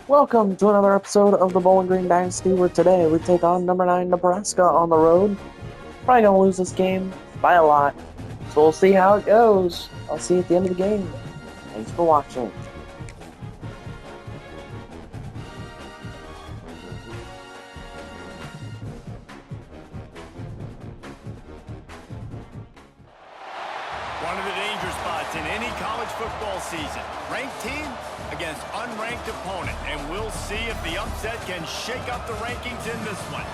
Welcome to another episode of the Bowling Green Dynasty, where today we take on number 9 Nebraska on the road. Probably gonna lose this game by a lot, so we'll see how it goes. I'll see you at the end of the game. Thanks for watching. One of the danger spots in any college football season. Ranked team against unranked opponent. And we'll see if the upset can shake up the rankings in this one.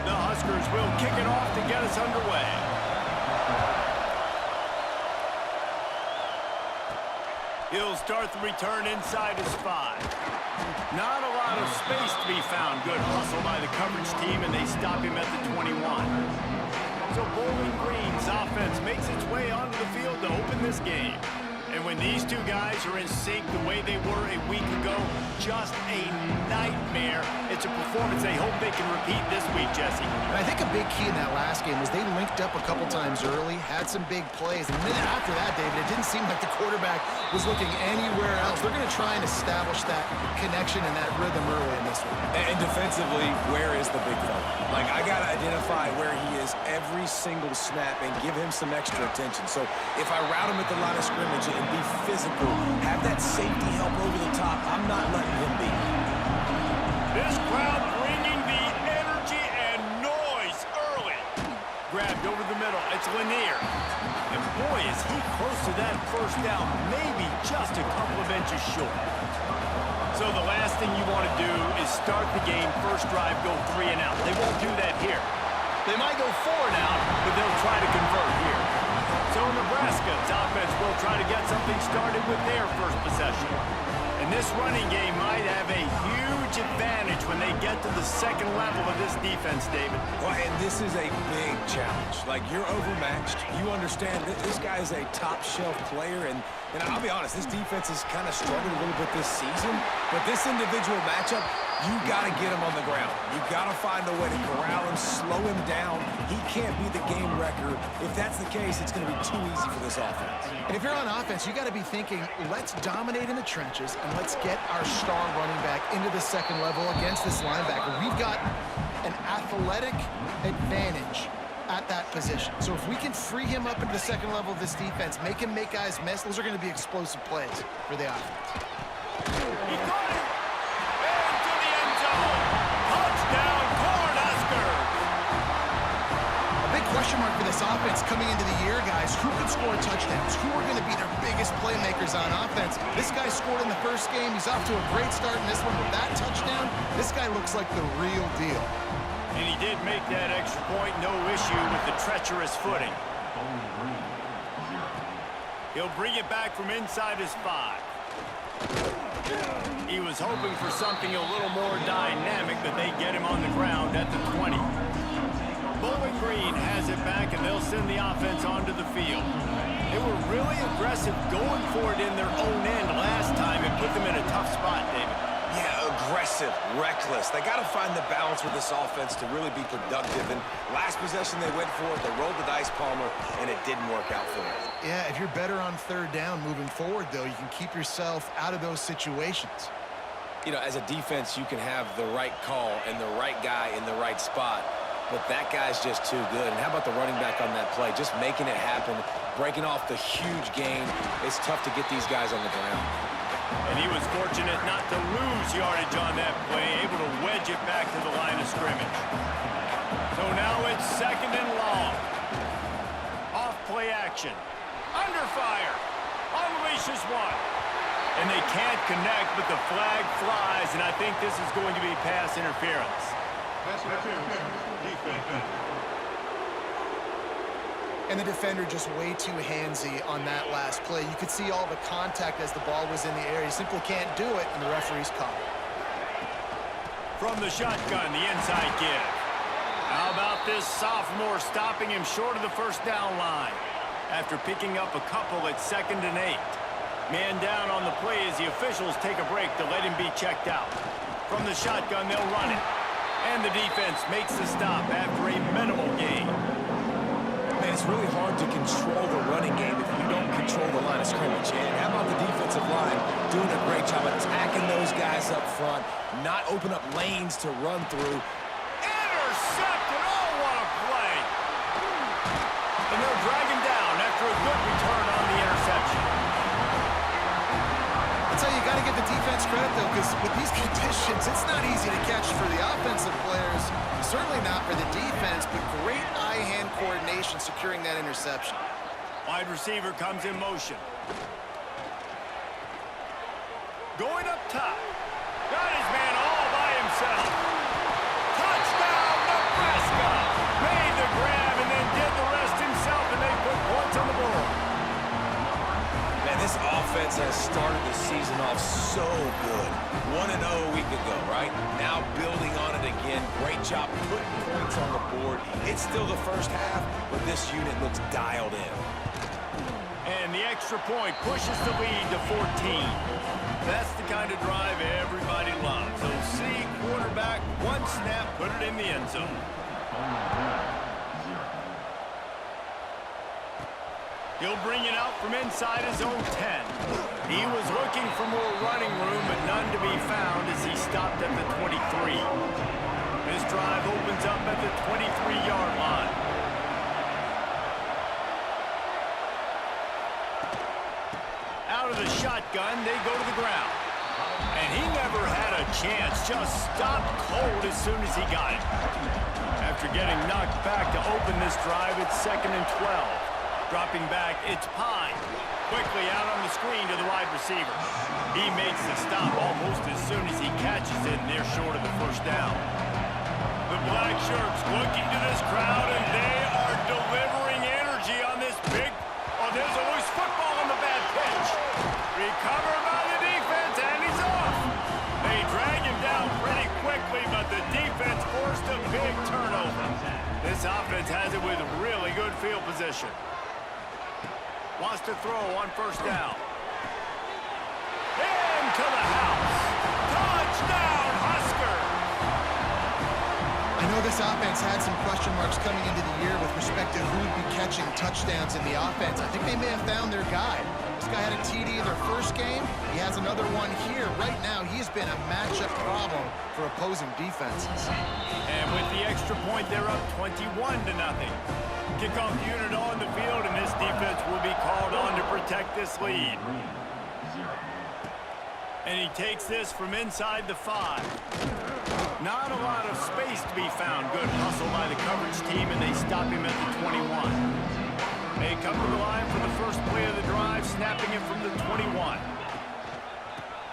The Huskers will kick it off to get us underway. He'll start the return inside his 5. Not a lot of space to be found. Good hustle by the coverage team, and they stop him at the 21. So Bowling Green's offense makes its way onto the field to open this game. And when these two guys are in sync the way they were a week ago, just a nightmare. It's a performance they hope they can repeat this week, Jesse. And I think a big key in that last game was they linked up a couple times early, had some big plays, and then after that, David, it didn't seem like the quarterback was looking anywhere else. They're going to try and establish that connection and that rhythm early in this one. And defensively, where is the big fella? Like, I got to identify where he is every single snap and give him some extra attention. So if I route him at the line of scrimmage and be physical, have that safety help over the top, I'm not letting him be. This crowd bringing the energy and noise early. Grabbed over the middle. It's Lanier. And boy, is he close to that first down. Maybe just a couple of inches short. So the last thing you want to do is start the game, first drive, go 3 and out. They won't do that here. They might go 4 and out, but they'll try to convert here. So Nebraska's offense will try to get something started with their first possession. And this running game might have a huge advantage when they get to the second level of this defense, David. Well, and this is a big challenge. Like, you're overmatched. You understand that this guy is a top-shelf player, and I'll be honest, this defense has kind of struggled a little bit this season. But this individual matchup, you got to get him on the ground. You got to find a way to corral him, slow him down. He can't be the game wrecker. If that's the case, it's going to be too easy for this offense. And if you're on offense, you got to be thinking, let's dominate in the trenches and let's get our star running back into the second level against this linebacker. We've got an athletic advantage at that position. So if we can free him up into the second level of this defense, make him make guys miss, those are going to be explosive plays for the offense. He caught it! Into the end zone! Touchdown, Cornhuskers! A big question mark for this offense coming into the year, guys. Who could score touchdowns? Who are going to be their biggest playmakers on offense? This guy scored in the first game. He's off to a great start in this one with that touchdown. This guy looks like the real deal. And he did make that extra point, no issue with the treacherous footing. He'll bring it back from inside his 5. He was hoping for something a little more dynamic, but they get him on the ground at the 20. Bowling Green has it back, and they'll send the offense onto the field. They were really aggressive going for it in their own end last time and put them in a tough spot, David. Yeah, aggressive, reckless. They got to find the balance with this offense to really be productive. And last possession they went for it, they rolled the dice, Palmer, and it didn't work out for them. Yeah, if you're better on third down moving forward, though, you can keep yourself out of those situations. You know, as a defense, you can have the right call and the right guy in the right spot, but that guy's just too good. And how about the running back on that play? Just making it happen, breaking off the huge gain. It's tough to get these guys on the ground. And he was fortunate not to lose yardage on that play, able to wedge it back to the line of scrimmage. So now it's second and long. Off play action. Under fire. Unleashes one. And they can't connect, but the flag flies, and I think this is going to be pass interference. And the defender just way too handsy on that last play. You could see all the contact as the ball was in the air. He simply can't do it, and the referee's caught it. From the shotgun, the inside give. How about this sophomore stopping him short of the first down line after picking up a couple at 2nd and 8. Man down on the play as the officials take a break to let him be checked out. From the shotgun, they'll run it. And the defense makes the stop after a minimal gain. Man, it's really hard to control the running game if you don't control the line of scrimmage. guys up front, not open up lanes to run through. Intercepted! Oh, what a play! And they'll drag him down after a good return on the interception. I'll tell you, you got to give the defense credit, though, because with these conditions, it's not easy to catch for the offensive players. Certainly not for the defense, but great eye-hand coordination securing that interception. Wide receiver comes in motion. Going up top. Got his man all by himself. Touchdown, Nebraska! Made the grab and then did the rest himself, and they put points on the board. Man, this offense has started the season off so good. 1-0 a week ago, right? Now building on it again. Great job putting points on the board. It's still the first half, but this unit looks dialed in. And the extra point pushes the lead to 14. That's the kind of drive everybody loves. So see, quarterback, one snap, put it in the end zone. He'll bring it out from inside his own 10. He was looking for more running room, but none to be found as he stopped at the 23. This drive opens up at the 23-yard line. Out of the shotgun, they go to the ground. And he never had a chance, just stopped cold as soon as he got it. After getting knocked back to open this drive, it's 2nd and 12. Dropping back, it's Pine. Quickly out on the screen to the wide receiver. He makes the stop almost as soon as he catches it, and they're short of the first down. The black shirts looking to this crowd, and they are delivering energy on this big... Oh, there's a loose football on the bad pitch. Recovered by the defense, and he's off. They drag him down pretty quickly, but the defense forced a big turnover. This offense has it with really good field position. Wants to throw on first down. Into the house. Touchdown, Husker! I know this offense had some question marks coming into the year with respect to who would be catching touchdowns in the offense. I think they may have found their guy. This guy had a TD in their first game. He has another one here. Right now, he's been a matchup problem for opposing defenses. And with the extra point, they're up 21-0. Kickoff unit on the field, and this defense will be called on to protect this lead. And he takes this from inside the 5. Not a lot of space to be found. Good hustle by the coverage team, and they stop him at the 21. They come to the line for the first play of the drive, snapping it from the 21.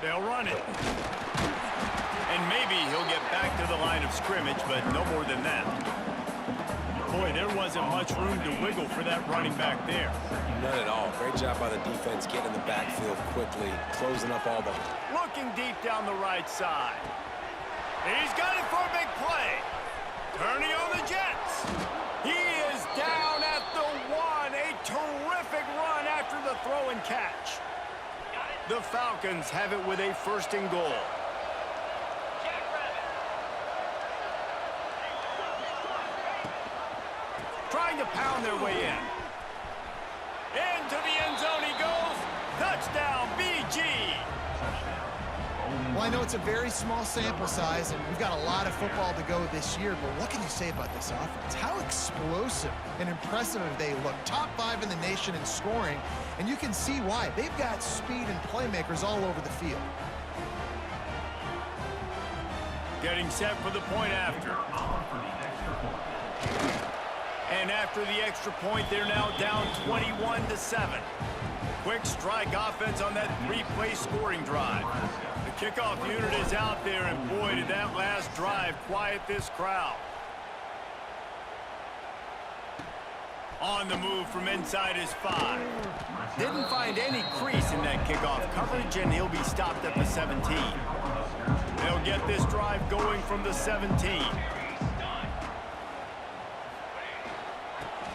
They'll run it. And maybe he'll get back to the line of scrimmage, but no more than that. Boy, there wasn't much room to wiggle for that running back there. None at all. Great job by the defense getting in the backfield quickly, closing up all the... Looking deep down the right side. He's got it for a big play. Turning on the Jets. He is down at the 1. A terrific run after the throw and catch. The Falcons have it with a 1st and goal. Trying to pound their way in. Into the end zone he goes. Touchdown, BG. Well, I know it's a very small sample size, and we've got a lot of football to go this year, but what can you say about this offense? How explosive and impressive they look. Top 5 in the nation in scoring, and you can see why. They've got speed and playmakers all over the field. Getting set for the point after. And after the extra point, they're now down 21-7. Quick strike offense on that 3-play scoring drive. The kickoff unit is out there, and boy, did that last drive quiet this crowd. On the move from inside his 5. Didn't find any crease in that kickoff coverage, and he'll be stopped at the 17. They'll get this drive going from the 17.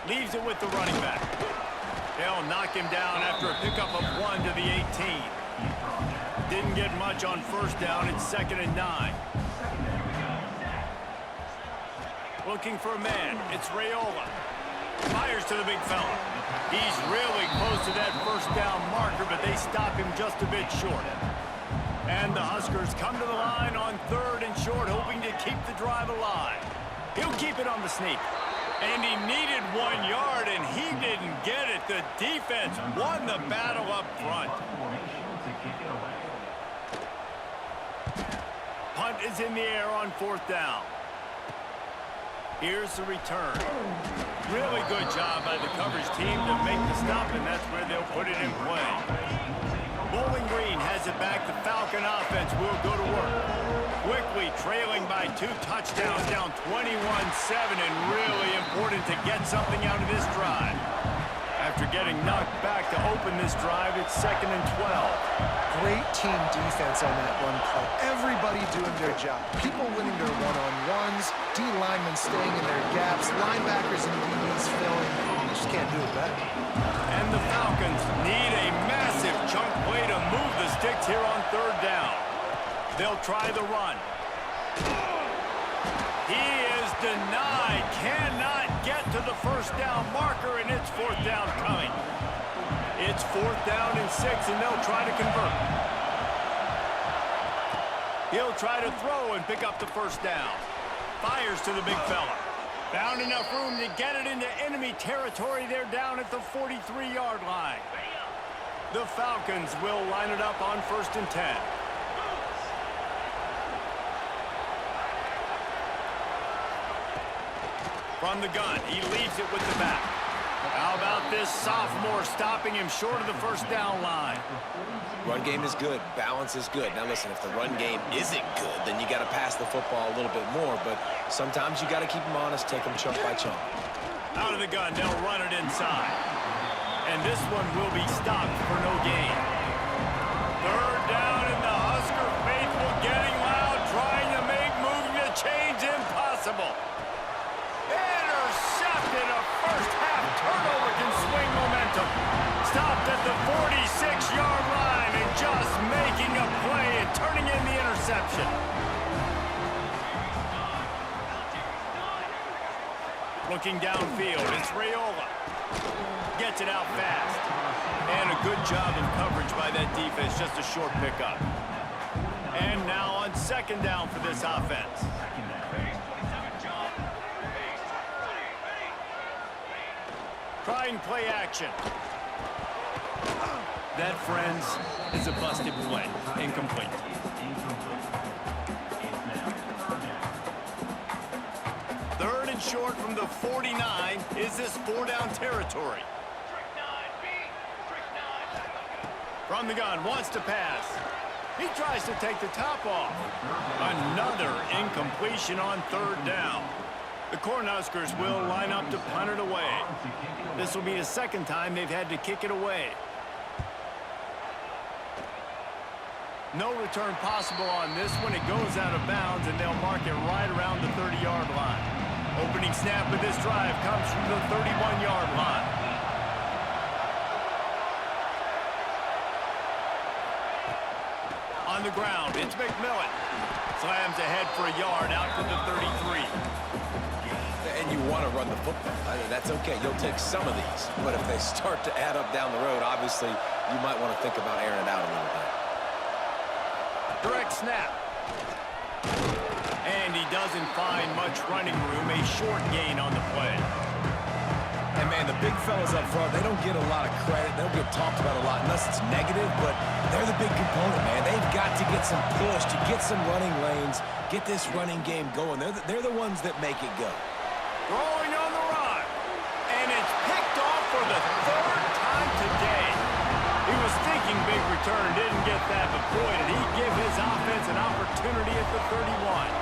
Leaves it with the running back. They'll knock him down after a pickup of 1 to the 18. Didn't get much on first down. It's 2nd and 9. Looking for a man. It's Raiola. Fires to the big fella. He's really close to that first down marker, but they stop him just a bit short. And the Huskers come to the line on 3rd and short, hoping to keep the drive alive. He'll keep it on the sneak. And he needed 1 yard, and he didn't get it. The defense won the battle up front. Punt is in the air on 4th down. Here's the return. Really good job by the coverage team to make the stop, and that's where they'll put it in play. Bowling Green has it back. The Falcon offense will go to work. Quickly trailing by 2 touchdowns, down 21-7, and really important to get something out of this drive. After getting knocked back to open this drive, it's 2nd and 12. Great team defense on that run play. Everybody doing their job. People winning their one-on-ones, D linemen staying in their gaps, linebackers and DBs filling. You just can't do it better. And the Falcons need a massive chunk play to move the sticks here on 3rd down. They'll try the run. He is denied. Cannot get to the 1st down marker, and it's 4th down coming. It's 4th down and 6, and they'll try to convert. He'll try to throw and pick up the 1st down. Fires to the big fella. Found enough room to get it into enemy territory. They're down at the 43-yard line. The Falcons will line it up on 1st and 10. From the gun, he leaves it with the back. How about this sophomore stopping him short of the 1st down line? Run game is good. Balance is good. Now listen, if the run game isn't good, then you got to pass the football a little bit more. But sometimes you got to keep them honest, take them chunk by chunk. Out of the gun, they'll run it inside. And this one will be stopped for no gain. 3rd down, and the Husker faithful getting loud, trying to make moving the chains impossible. Intercepted. A first-half turnover can swing momentum. Stopped at the 46-yard line and just making a play and turning in the interception. Looking downfield, it's Raiola. Gets it out fast. And a good job of coverage by that defense, just a short pickup. And now on 2nd down for this offense. Trying play action. That, friends, is a busted play. Incomplete. Third and short from the 49. Is this 4-down territory? From the gun, wants to pass. He tries to take the top off. Another incompletion on 3rd down. The Cornhuskers will line up to punt it away. This will be the 2nd time they've had to kick it away. No return possible on this one. It goes out of bounds, and they'll mark it right around the 30-yard line. Opening snap of this drive comes from the 31-yard line. On the ground, it's McMillan. Slams ahead for a yard out to the 33. And you want to run the football. That's okay. You'll take some of these. But if they start to add up down the road, obviously, you might want to think about airing it out a little bit. Direct snap. And he doesn't find much running room. A short gain on the play. And, man, the big fellas up front, they don't get a lot of credit. They don't get talked about a lot unless it's negative, but they're the big component, man. They've got to get some push, to get some running lanes, get this running game going. They're the ones that make it go. Throwing on the run. And it's picked off for the 3rd time today. He was thinking big return, didn't get that, but boy, did he give his offense an opportunity at the 31.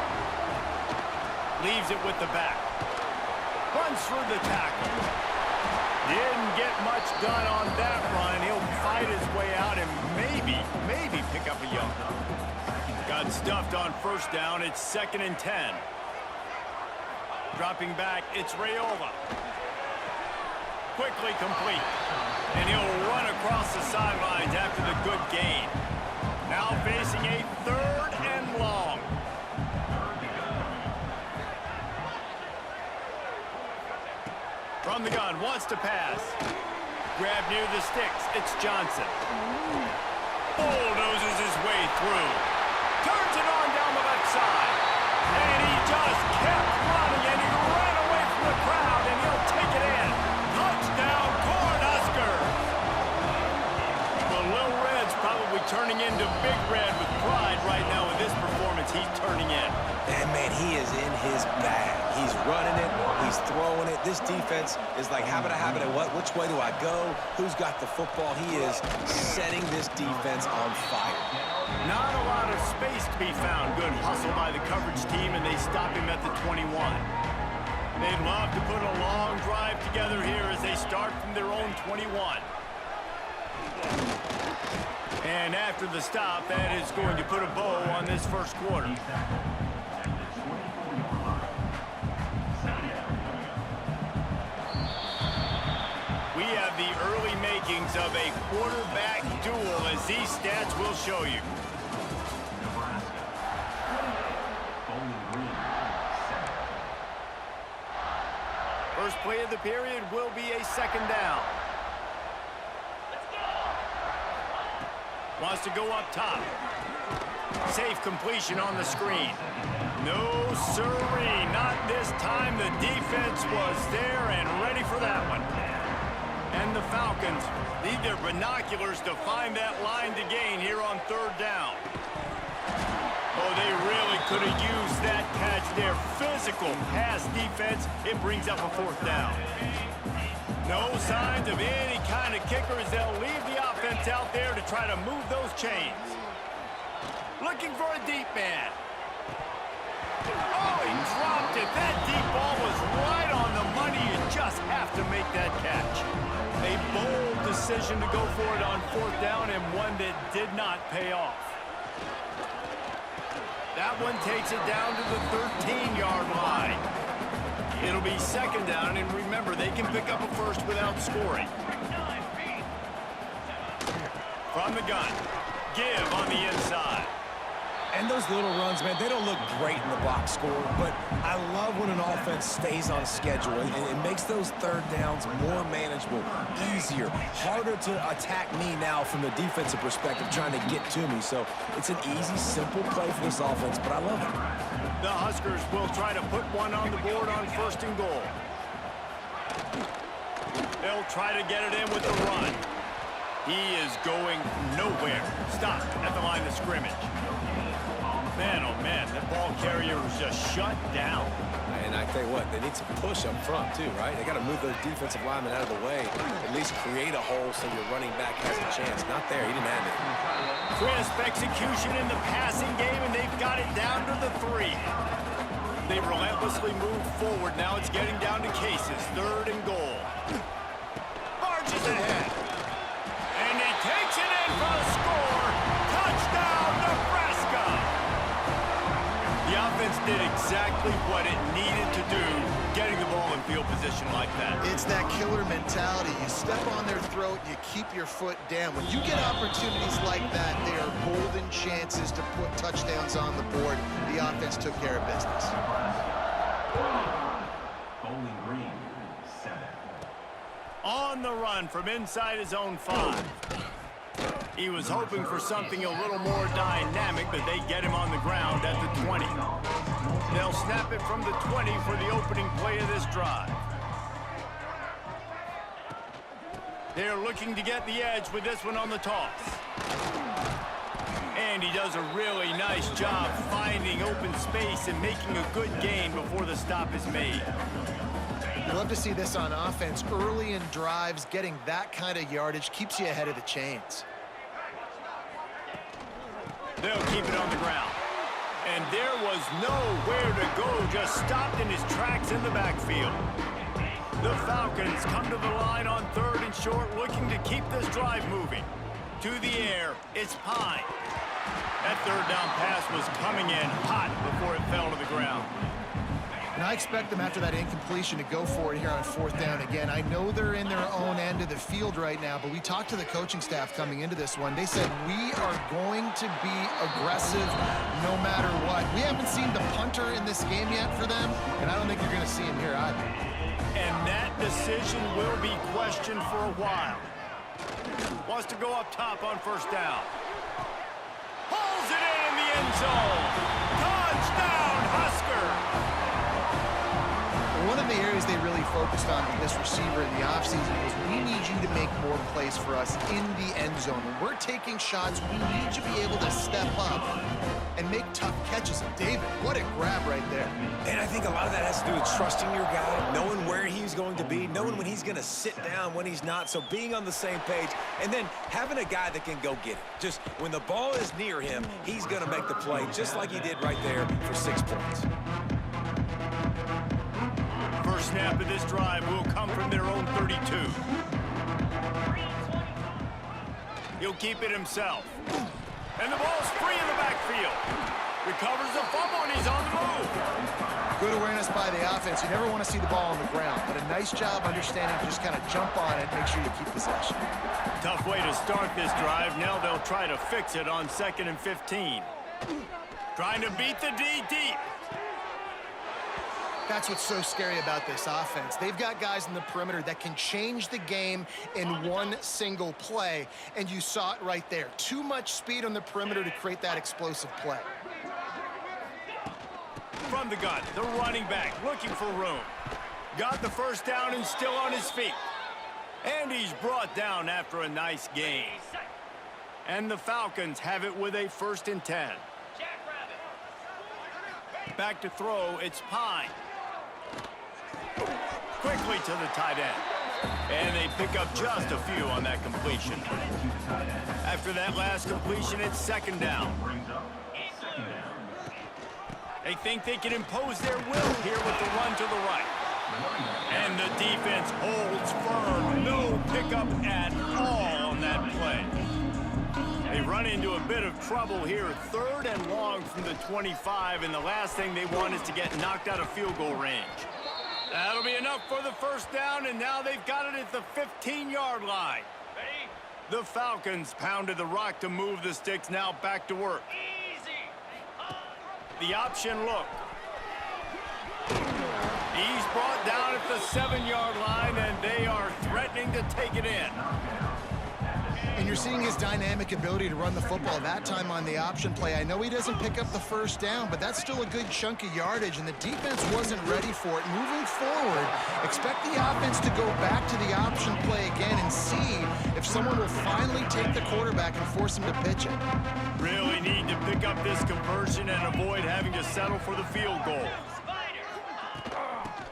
Leaves it with the back. Runs through the tackle. Didn't get much done on that run. He'll fight his way out and maybe pick up a yard. Got stuffed on 1st down. It's 2nd and 10. Dropping back, it's Raiola. Quickly complete. And he'll run across the sidelines after the good gain. Now facing a 3rd and long. From the gun, wants to pass. Grab near the sticks, it's Johnson. bulldozes his way through. Turns it on down the left side. And he just kept running, and he ran away from the crowd, and he'll take it in. Touchdown, Cornhuskers! The Little Red's probably turning into Big Red with pride right now in this performance he's turning in. And, man, he is in his bag. He's running it. He's throwing it. This defense is like, habit, what? Which way do I go? Who's got the football? He is setting this defense on fire. Not a lot of space to be found. Good hustle by the coverage team, and they stop him at the 21. They'd love to put a long drive together here as they start from their own 21. And after the stop, that is going to put a bow on this first quarter. We have the early makings of a quarterback duel, as these stats will show you. First play of the period will be a second down. Wants to go up top. Safe completion on the screen. No siree, not this time. The defense was there and ready for that one. And the Falcons need their binoculars to find that line to gain here on third down. Oh, they really could have used that catch there. Physical pass defense. It brings up a fourth down. No signs of any kind of kickers. They'll leave the offense out there to try to move those chains. Looking for a deep man. Oh, he dropped it. That deep ball was right on the money. You just have to make that catch. A bold decision to go for it on fourth down, and one that did not pay off. That one takes it down to the 13-yard line. It'll be second down, and remember, they can pick up a first without scoring. From the gun, give on the inside. And those little runs, man, they don't look great in the box score, but I love when an offense stays on schedule, and it makes those third downs more manageable, easier, harder to attack me now from the defensive perspective, trying to get to me. So it's an easy, simple play for this offense, but I love it. The Huskers will try to put one on the board on first and goal. They'll try to get it in with the run. He is going nowhere. Stop at the line of scrimmage. Man, oh man, that ball carrier was just shut down. And I tell you what, they need some push up front too, right? They got to move those defensive linemen out of the way, at least create a hole so your running back has a chance. Not there, he didn't have it. Crisp execution in the passing game, and they've got it down to the 3. They relentlessly moved forward. Now it's getting down to cases. Third and goal. Marches ahead. And he takes it in for a score. Touchdown, Nebraska! The offense did exactly what it needed to do, getting the ball in field position like that. It's that killer mentality. You step on their throat, you keep your foot down. When you get opportunities like that, they are golden chances to put touchdowns on the board. The offense took care of business. On the run from inside his own 5. He was hoping for something a little more dynamic, but they get him on the ground at the 20. They'll snap it from the 20 for the opening play of this drive. They're looking to get the edge with this one on the toss. And he does a really nice job finding open space and making a good gain before the stop is made. You love to see this on offense. Early in drives, getting that kind of yardage keeps you ahead of the chains. They'll keep it on the ground. And there was nowhere to go, just stopped in his tracks in the backfield. The Falcons come to the line on third and short, looking to keep this drive moving. To the air, it's Pine. That third down pass was coming in hot before it fell to the ground. And I expect them after that incompletion to go for it here on fourth down again. I know they're in their own end of the field right now, but we talked to the coaching staff coming into this one. They said, we are going to be aggressive no matter what. We haven't seen the punter in this game yet for them, and I don't think you're going to see him here either. And that decision will be questioned for a while. Wants to go up top on first down. end zone. Touchdown, Husker! One of the areas they really focused on with this receiver in the offseason was we need you to make more plays for us in the end zone. When we're taking shots, we need you to be able to step up and make tough catches. And David, what a grab right there. And I think a lot of that has to do with trusting your guy, knowing where he's going to be, knowing when he's going to sit down, when he's not. So being on the same page, and then having a guy that can go get it. Just when the ball is near him, he's going to make the play, just like he did right there for 6 points. First snap of this drive will come from their own 32. He'll keep it himself. And the ball's free in the backfield. Recovers the fumble, and he's on the move. Good awareness by the offense. You never want to see the ball on the ground, but a nice job understanding to just kind of jump on it, make sure you keep possession. Tough way to start this drive. Now they'll try to fix it on 2nd and 15. Trying to beat the D deep. That's what's so scary about this offense. They've got guys in the perimeter that can change the game in one single play, and you saw it right there. Too much speed on the perimeter to create that explosive play. From the gun, the running back looking for room. Got the first down and still on his feet. And he's brought down after a nice gain. And the Falcons have it with a 1st and 10. Back to throw, it's Pine. Quickly to the tight end. And they pick up just a few on that completion. After that last completion, it's 2nd down. They think they can impose their will here with the run to the right. And the defense holds firm. No pickup at all on that play. They run into a bit of trouble here. 3rd and long from the 25, and the last thing they want is to get knocked out of field goal range. That'll be enough for the 1st down, and now they've got it at the 15-yard line. The Falcons pounded the rock to move the sticks, now back to work. The option look. He's brought down at the 7-yard line, and they are threatening to take it in. And you're seeing his dynamic ability to run the football that time on the option play. I know he doesn't pick up the 1st down, but that's still a good chunk of yardage, and the defense wasn't ready for it. Moving forward, expect the offense to go back to the option play again and see if someone will finally take the quarterback and force him to pitch it. Really need to pick up this conversion and avoid having to settle for the field goal.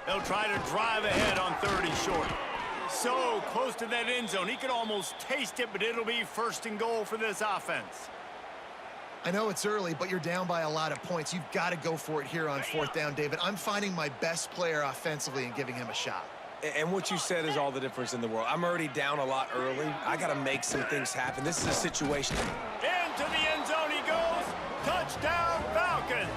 They'll try to drive ahead on 3rd and short. So close to that end zone. He could almost taste it, but it'll be 1st and goal for this offense. I know it's early, but you're down by a lot of points. You've got to go for it here on 4th down, David. I'm finding my best player offensively and giving him a shot. And what you said is all the difference in the world. I'm already down a lot early. I got to make some things happen. This is a situation. Into the end zone he goes. Touchdown, Falcons.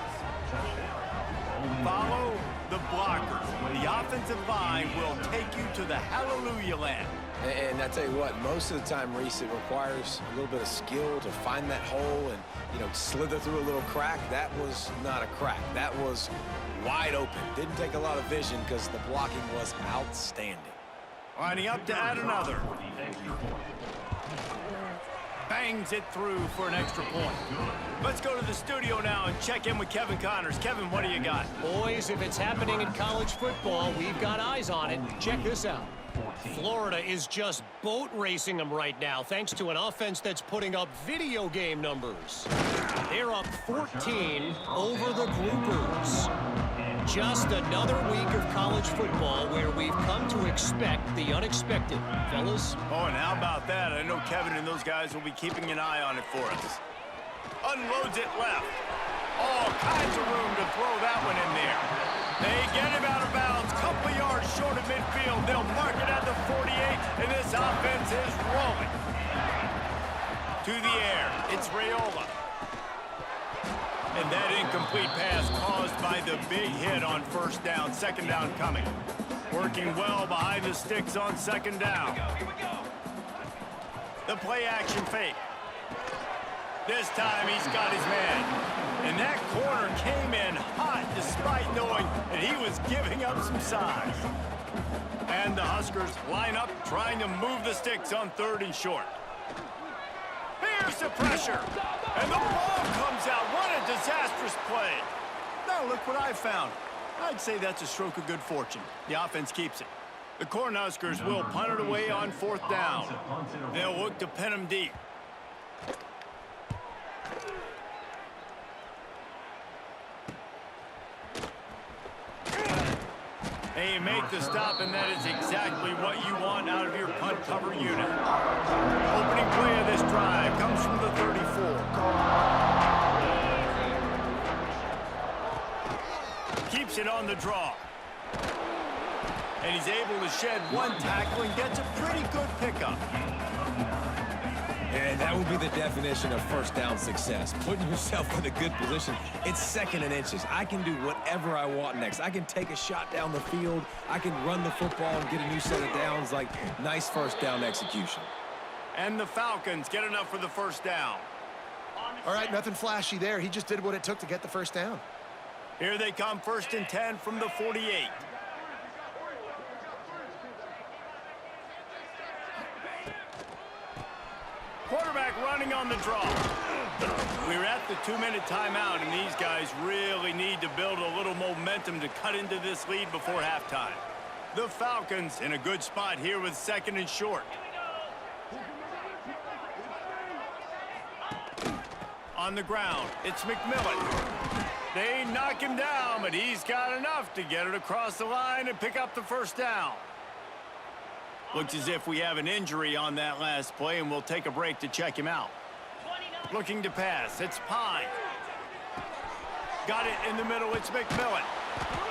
Follow the blockers. The offensive line will take you to the hallelujah land. And I tell you what, most of the time, Reese, it requires a little bit of skill to find that hole and, slither through a little crack. That was not a crack. That was wide open. Didn't take a lot of vision because the blocking was outstanding. Lining up to add another. Bangs it through for an extra point. Let's go to the studio now and check in with Kevin Connors. Kevin, what do you got? Boys, if it's happening in college football, we've got eyes on it. Check this out. Florida is just boat racing them right now, thanks to an offense that's putting up video game numbers. They're up 14 over the Groupers. Just another week of college football where we've come to expect the unexpected, fellas. Oh, and how about that? I know Kevin and those guys will be keeping an eye on it for us. Unloads it left. All kinds of room to throw that one in there. They get him out of bounds. Couple of yards short of midfield. They'll mark it at the 48, and this offense is rolling. To the air. It's Raiola. And that incomplete pass caused by the big hit on 1st down. 2nd down coming. Working well behind the sticks on 2nd down. The play action fake. This time he's got his man. And that corner came in hot despite knowing that he was giving up some size. And the Huskers line up trying to move the sticks on 3rd and short. Here Here's the pressure. And the ball comes out. What a disastrous play. Now look what I found. I'd say that's a stroke of good fortune. The offense keeps it. The Cornhuskers will punt it away on 4th down. They'll look to pin them deep. They make the stop, and that is exactly what you want out of your punt cover unit. Opening play of this drive comes from the 34. Keeps it on the draw. And he's able to shed one tackle and gets a pretty good pickup. And that will be the definition of first down success. Putting yourself in a good position. It's 2nd and inches. I can do whatever I want next. I can take a shot down the field. I can run the football and get a new set of downs. Like, nice first down execution. And the Falcons get enough for the first down. All right, nothing flashy there. He just did what it took to get the first down. Here they come, 1st and 10 from the 48. Quarterback running on the draw. We're at the 2-minute timeout, and these guys really need to build a little momentum to cut into this lead before halftime. The Falcons in a good spot here with 2nd and short. On the ground, it's McMillan. They knock him down, but he's got enough to get it across the line and pick up the first down. Looks as if we have an injury on that last play, and we'll take a break to check him out. Looking to pass, it's Pine. Got it in the middle, it's McMillan.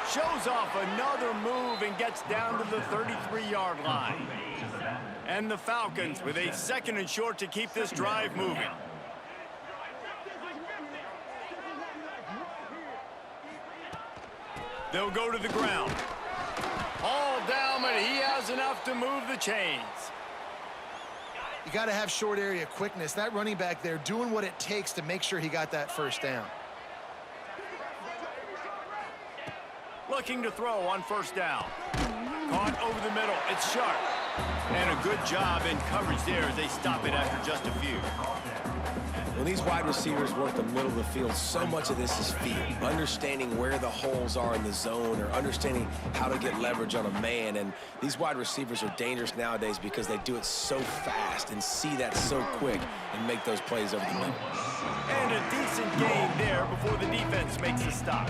Shows off another move and gets down to the 33-yard line. And the Falcons with a 2nd and short to keep this drive moving. They'll go to the ground. All down, but he has enough to move the chains. You got to have short area quickness. That running back there doing what it takes to make sure he got that first down. Looking to throw on 1st down. Caught over the middle. It's Sharp. And a good job in coverage there as they stop it after just a few. When these wide receivers work the middle of the field, so much of this is feel. Understanding where the holes are in the zone or understanding how to get leverage on a man. And these wide receivers are dangerous nowadays because they do it so fast and see that so quick and make those plays over the middle. And a decent gain there before the defense makes the stop.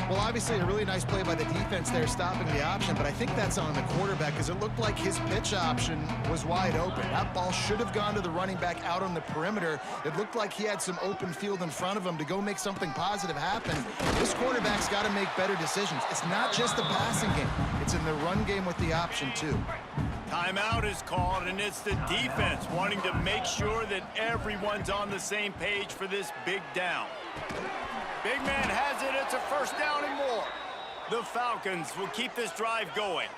Well, obviously a really nice play by the defense there stopping the option, but I think that's on the quarterback because it looked like his pitch option was wide open. That ball should have gone to the running back out on the perimeter. It looked like he had some open field in front of him to go make something positive happen. This quarterback's got to make better decisions. It's not just the passing game. It's in the run game with the option, too. Timeout is called, and it's the defense wanting to make sure that everyone's on the same page for this big down. Big man has it. It's a first down and more. The Falcons will keep this drive going.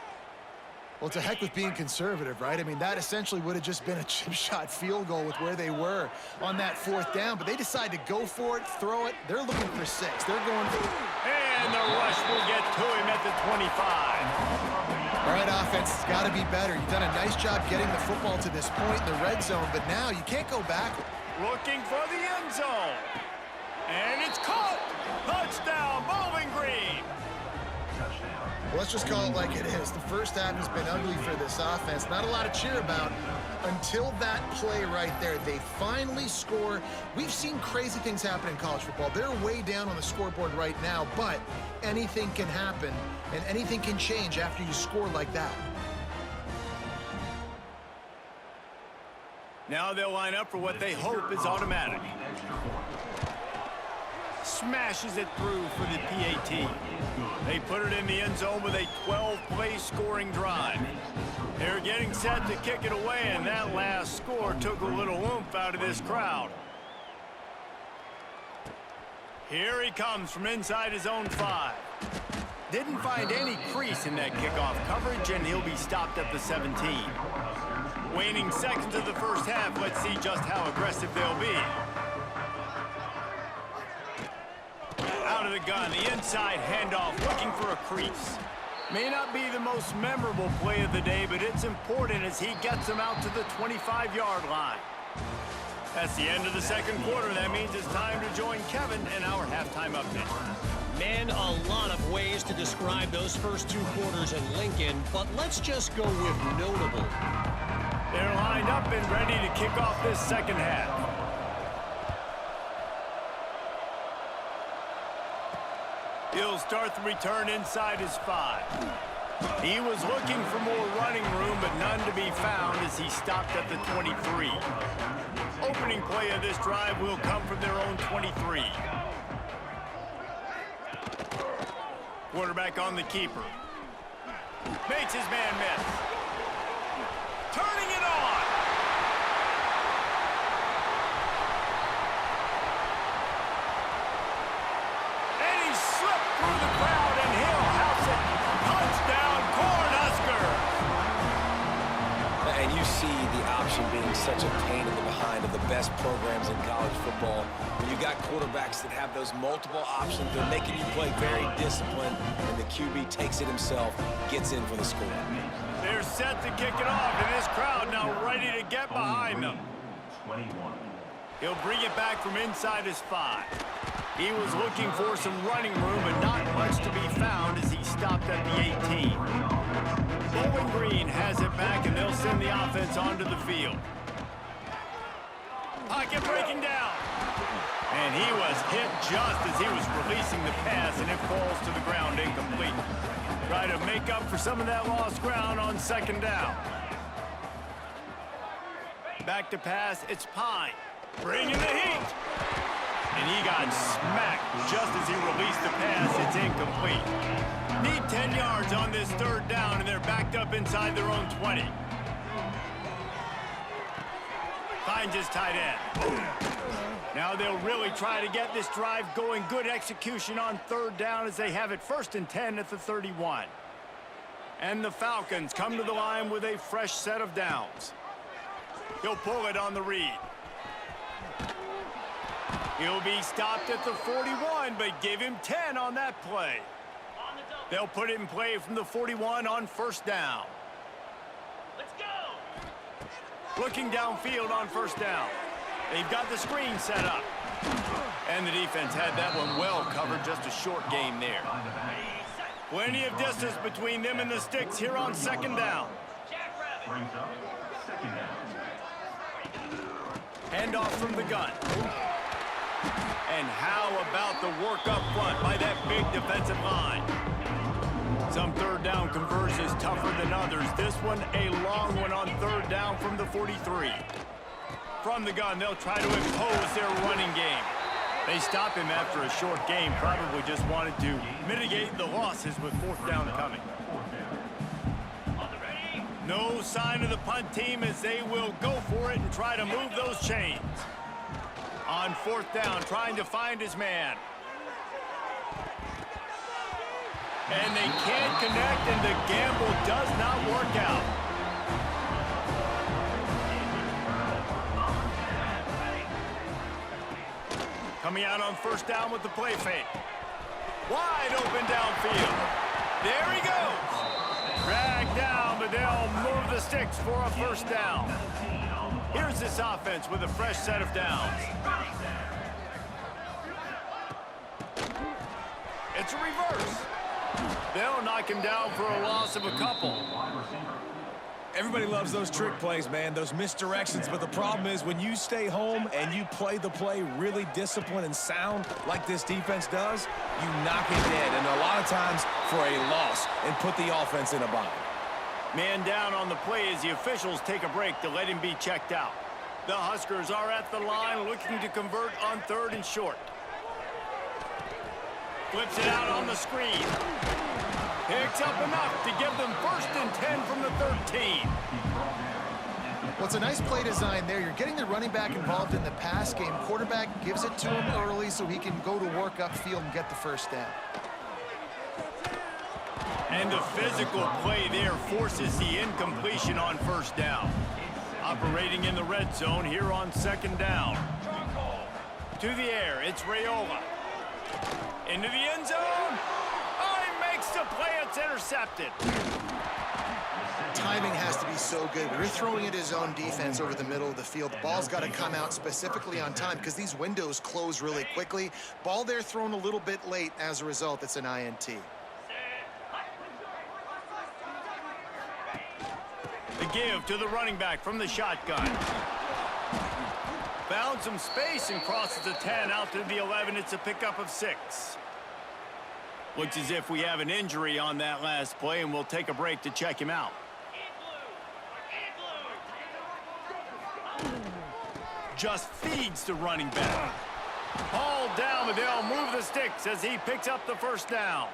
Well, it's a heck with being conservative, right? I mean, that essentially would have just been a chip shot field goal with where they were on that 4th down, but they decide to go for it, throw it. They're looking for 6. They're going for... And the rush will get to him at the 25. All right, offense, it's got to be better. You've done a nice job getting the football to this point in the red zone, but now you can't go backward. Looking for the end zone. And it's caught. Touchdown, Bowling Green. Well, let's just call it like it is. The first half has been ugly for this offense. Not a lot to cheer about until that play right there. They finally score. We've seen crazy things happen in college football. They're way down on the scoreboard right now, but anything can happen, and anything can change after you score like that. Now they'll line up for what they hope is automatic. Smashes it through for the PAT. They put it in the end zone with a 12-play scoring drive. They're getting set to kick it away, and that last score took a little oomph out of this crowd. Here he comes from inside his own 5. Didn't find any crease in that kickoff coverage, and he'll be stopped at the 17. Waning seconds of the first half, let's see just how aggressive they'll be. Out of the gun, the inside handoff, looking for a crease. May not be the most memorable play of the day, but it's important as he gets him out to the 25-yard line. That's the end of the second quarter. That means it's time to join Kevin in our halftime update. Man, a lot of ways to describe those first 2 quarters in Lincoln, but let's just go with notable. They're lined up and ready to kick off this second half. He'll start the return inside his 5. He was looking for more running room, but none to be found as he stopped at the 23. Opening play of this drive will come from their own 23. Quarterback on the keeper. Makes his man miss. Turning it on. And he slipped through the crowd, and he'll house it. Touchdown, Cornhuskers. And you see the option being such a pain in the behind of the best programs in college football. When you got quarterbacks that have those multiple options, they're making you play very disciplined, and the QB takes it himself, gets in for the score. They're set to kick it off, and this crowd now ready to get behind them. He'll bring it back from inside his 5. He was looking for some running room, but not much to be found as he stopped at the 18. Bowling Green has it back, and they'll send the offense onto the field. Pocket breaking down. And he was hit just as he was releasing the pass, and it falls to the ground incomplete. Try to make up for some of that lost ground on second down. Back to pass, it's Pine. Bringing the heat. And he got smacked just as he released the pass. It's incomplete. Need 10 yards on this third down, and they're backed up inside their own 20. Finds his tight end. Now they'll really try to get this drive going. Good execution on third down as they have it 1st and 10 at the 31. And the Falcons come to the line with a fresh set of downs. He'll pull it on the read. He'll be stopped at the 41, but give him 10 on that play. They'll put it in play from the 41 on 1st down. Let's go! Looking downfield on 1st down. They've got the screen set up. And the defense had that one well covered, just a short game there. Plenty of distance between them and the sticks here on 2nd down. Handoff from the gun. And how about the work up front by that big defensive line? Some third down conversions tougher than others. This one a long one on 3rd down from the 43. From the gun, they'll try to impose their running game. They stop him after a short game, probably just wanted to mitigate the losses with 4th down coming. No sign of the punt team as they will go for it and try to move those chains. On 4th down, trying to find his man. And they can't connect, and the gamble does not work out. Coming out on 1st down with the play fake. Wide open downfield. There he goes. Dragged down, but they'll move the sticks for a 1st down. Here's this offense with a fresh set of downs. It's a reverse. They'll knock him down for a loss of a couple. Everybody loves those trick plays, man, those misdirections, but the problem is when you stay home and you play the play really disciplined and sound like this defense does, you knock it dead, and a lot of times for a loss, and put the offense in a bind. Man down on the play as the officials take a break to let him be checked out. The Huskers are at the line looking to convert on 3rd and short. Flips it out on the screen. Picks up enough to give them 1st and 10 from the 13. Well, it's a nice play design there. You're getting the running back involved in the pass game. Quarterback gives it to him early so he can go to work upfield and get the 1st down. And the physical play there forces the incompletion on 1st down. Operating in the red zone here on 2nd down. To the air, it's Raiola. Into the end zone. Oh, he makes the play. It's intercepted. timing has to be so good. When you're throwing at his own defense over the middle of the field, the ball's got to come out specifically on time because these windows close really quickly. Ball there thrown a little bit late. As a result, it's an INT. The give to the running back from the shotgun. Found some space and crosses the 10 out to the 11. It's a pickup of 6. Looks as if we have an injury on that last play, and we'll take a break to check him out. Just feeds the running back. Hauled down, but they'll move the sticks as he picks up the first down.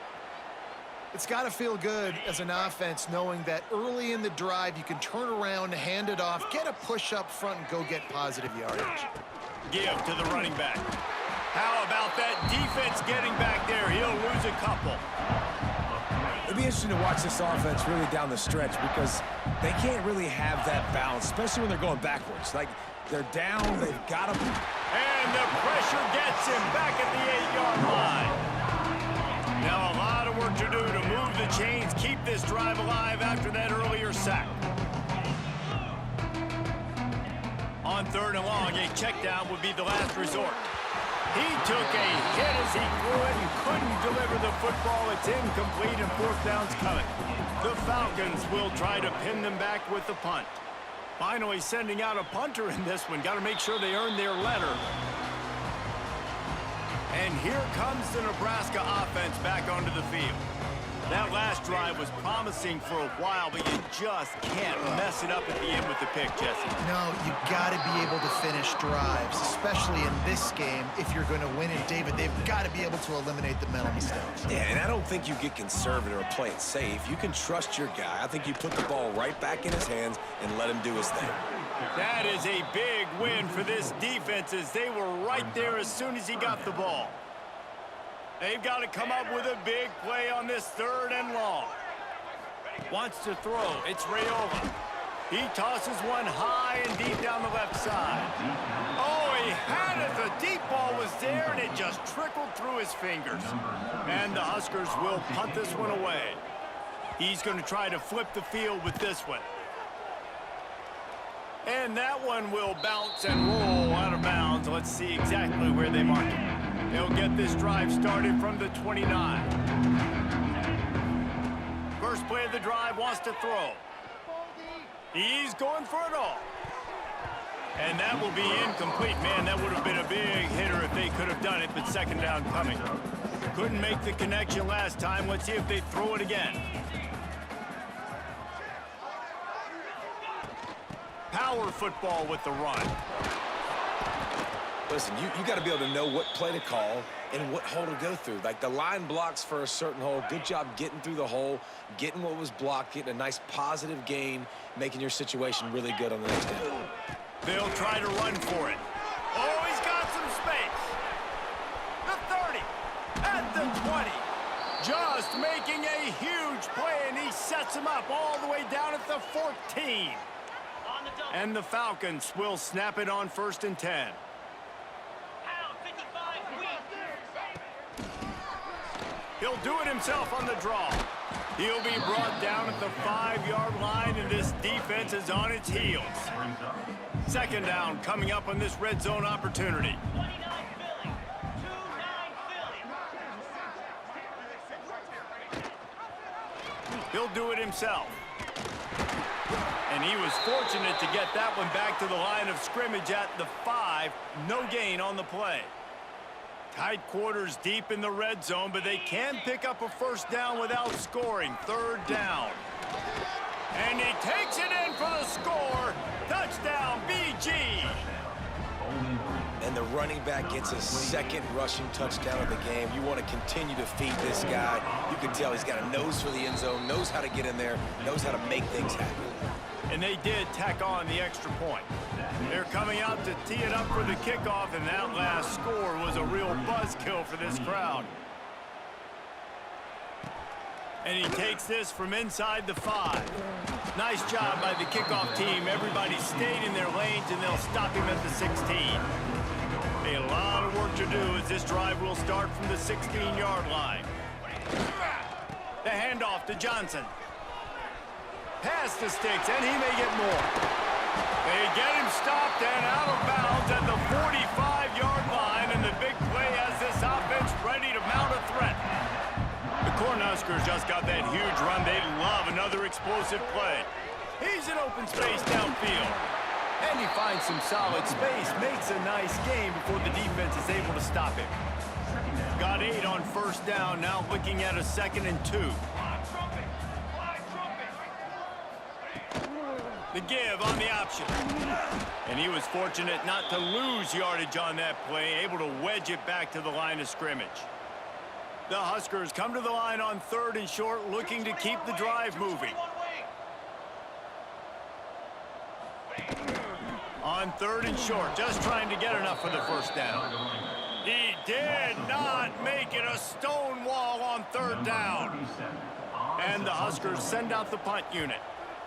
It's got to feel good as an offense knowing that early in the drive you can turn around, hand it off, get a push up front, and go get positive yardage. Give to the running back. How about that defense getting back there? He'll lose a couple. It'll be interesting to watch this offense really down the stretch because they can't really have that balance, especially when they're going backwards. Like, they're down, they've got them. And the pressure gets him back at the 8-yard line. Now a lot of work to do to move the chains, keep this drive alive after that earlier sack. On 3rd and long, a check down would be the last resort. He took a hit as he threw it and couldn't deliver the football. It's incomplete and 4th down's coming. The Falcons will try to pin them back with the punt. Finally sending out a punter in this one. Got to make sure they earn their letter. And here comes the Nebraska offense back onto the field. That last drive was promising for a while, but you just can't mess it up at the end with the pick, Jesse. No, you got to be able to finish drives, especially in this game. If you're going to win it, David, they've got to be able to eliminate the mental mistakes. Yeah, and I don't think you get conservative or play it safe. You can trust your guy. I think you put the ball right back in his hands and let him do his thing. That is a big win for this defense as they were right there as soon as he got the ball. They've got to come up with a big play on this 3rd and long. Wants to throw. It's Rayola. He tosses one high and deep down the left side. Oh, he had it. The deep ball was there, and it just trickled through his fingers. And the Huskers will punt this one away. He's going to try to flip the field with this one. And that one will bounce and roll out of bounds. Let's see exactly where they mark it. They'll get this drive started from the 29. First play of the drive, wants to throw. He's going for it all. And that will be incomplete. Man, that would have been a big hitter if they could have done it, but 2nd down coming. Couldn't make the connection last time. Let's see if they throw it again. Power football with the run. Listen, you got to be able to know what play to call and what hole to go through. Like, the line blocks for a certain hole. Good job getting through the hole, getting what was blocked, getting a nice positive gain, making your situation really good on the next down. They'll try to run for it. Oh, he's got some space. The 30, at the 20. Just making a huge play, and he sets him up all the way down at the 14. And the Falcons will snap it on 1st and 10. He'll do it himself on the draw. He'll be brought down at the 5-yard line, and this defense is on its heels. 2nd down coming up on this red zone opportunity. He'll do it himself. And he was fortunate to get that one back to the line of scrimmage at the 5. No gain on the play. Tight quarters deep in the red zone, but they can pick up a 1st down without scoring. 3rd down. And he takes it in for the score. Touchdown, BG. And the running back gets his 2nd rushing touchdown of the game. You want to continue to feed this guy. You can tell he's got a nose for the end zone, knows how to get in there, knows how to make things happen. And they did tack on the extra point. They're coming out to tee it up for the kickoff, and that last score was a real buzzkill for this crowd. And he takes this from inside the 5. Nice job by the kickoff team. Everybody stayed in their lanes, and they'll stop him at the 16. A lot of work to do as this drive will start from the 16-yard line. The handoff to Johnson. Past the sticks, and he may get more. They get him stopped and out of bounds at the 45-yard line, and the big play has this offense ready to mount a threat. The Cornhuskers just got that huge run. They love another explosive play. He's in open space downfield. And he finds some solid space, makes a nice game before the defense is able to stop him. Got 8 on first down, now looking at a 2nd and 2. The give on the option. And he was fortunate not to lose yardage on that play, able to wedge it back to the line of scrimmage. The Huskers come to the line on 3rd and short, looking to keep the drive moving. On 3rd and short, just trying to get enough for the first down. He did not make it a stone wall on 3rd down. And the Huskers send out the punt unit.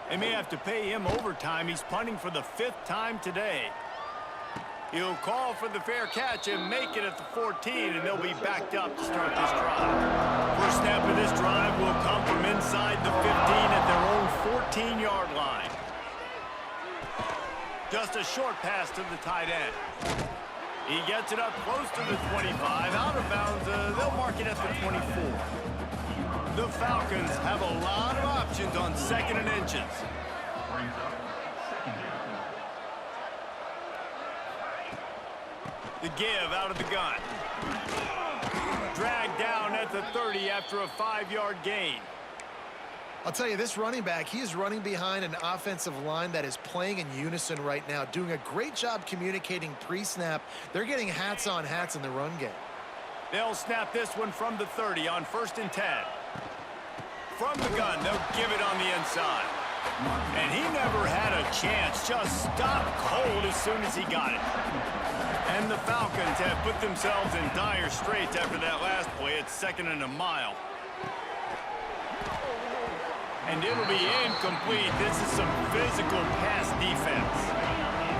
They may have to pay him overtime. He's punting for the 5th time today. He'll call for the fair catch and make it at the 14, and they'll be backed up to start this drive. First snap of this drive will come from inside the 15 at their own 14-yard line. Just a short pass to the tight end. He gets it up close to the 25. Out of bounds, they'll mark it at the 24. The Falcons have a lot of options on 2nd and inches. The give out of the gun. Dragged down at the 30 after a 5-yard gain. I'll tell you, this running back, he is running behind an offensive line that is playing in unison right now, doing a great job communicating pre-snap. They're getting hats on hats in the run game. They'll snap this one from the 30 on 1st and 10. From the gun, they'll give it on the inside. And he never had a chance, just stopped cold as soon as he got it. And the Falcons have put themselves in dire straits after that last play. It's 2nd and a mile. And it'll be incomplete. This is some physical pass defense.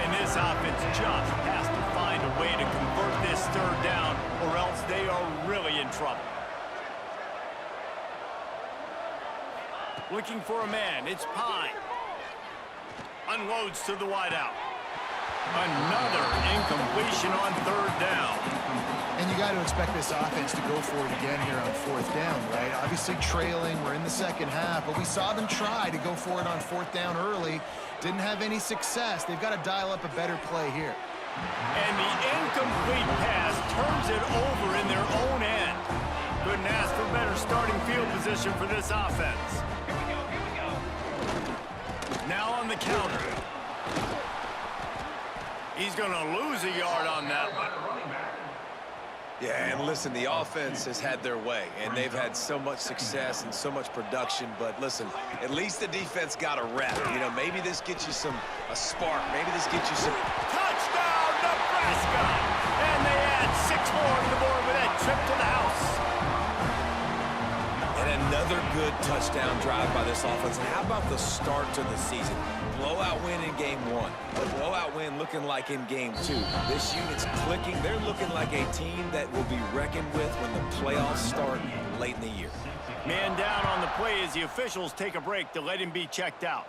And this offense just has to find a way to convert this 3rd down, or else they are really in trouble. Looking for a man. It's Pine. Unloads to the wideout. Another incompletion on 3rd down. And you got to expect this offense to go for it again here on 4th down, right? Obviously trailing, we're in the 2nd half, but we saw them try to go for it on 4th down early. Didn't have any success. They've got to dial up a better play here. And the incomplete pass turns it over in their own end. Couldn't ask for better starting field position for this offense. Now on the counter. He's going to lose a yard on that one. Yeah, and listen, the offense has had their way, and they've had so much success and so much production. But listen, at least the defense got a rep. You know, maybe this gets you a spark. Maybe this gets you some... Touchdown, Nebraska! And they add 6 more to the board with that trip to the house. And another good touchdown drive by this offense. And how about the start to the season? Blowout win in game 1. A blowout win looking like in game 2. This unit's clicking. They're looking like a team that will be reckoned with when the playoffs start late in the year. Man down on the play as the officials take a break to let him be checked out.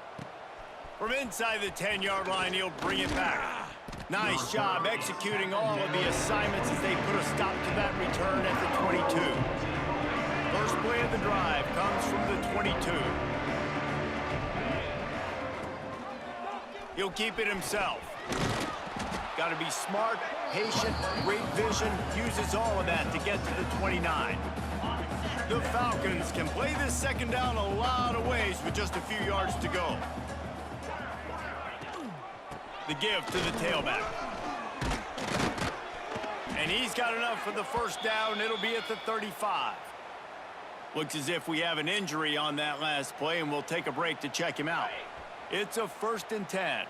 From inside the 10-yard line, he'll bring it back. Nice job executing all of the assignments as they put a stop to that return at the 22. First play of the drive comes from the 22. He'll keep it himself. Got to be smart, patient, great vision, uses all of that to get to the 29. The Falcons can play this 2nd down a lot of ways with just a few yards to go. The give to the tailback. And he's got enough for the 1st down. It'll be at the 35. Looks as if we have an injury on that last play, and we'll take a break to check him out. It's a 1st and 10.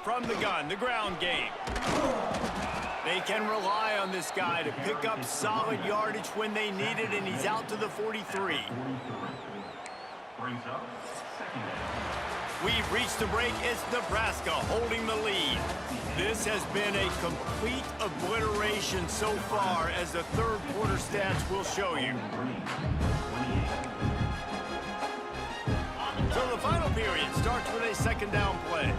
From the gun, the ground game. They can rely on this guy to pick up solid yardage when they need it, and he's out to the 43. We've reached the break. It's Nebraska holding the lead. This has been a complete obliteration so far, as the third quarter stats will show you. So the final period starts with a second down play.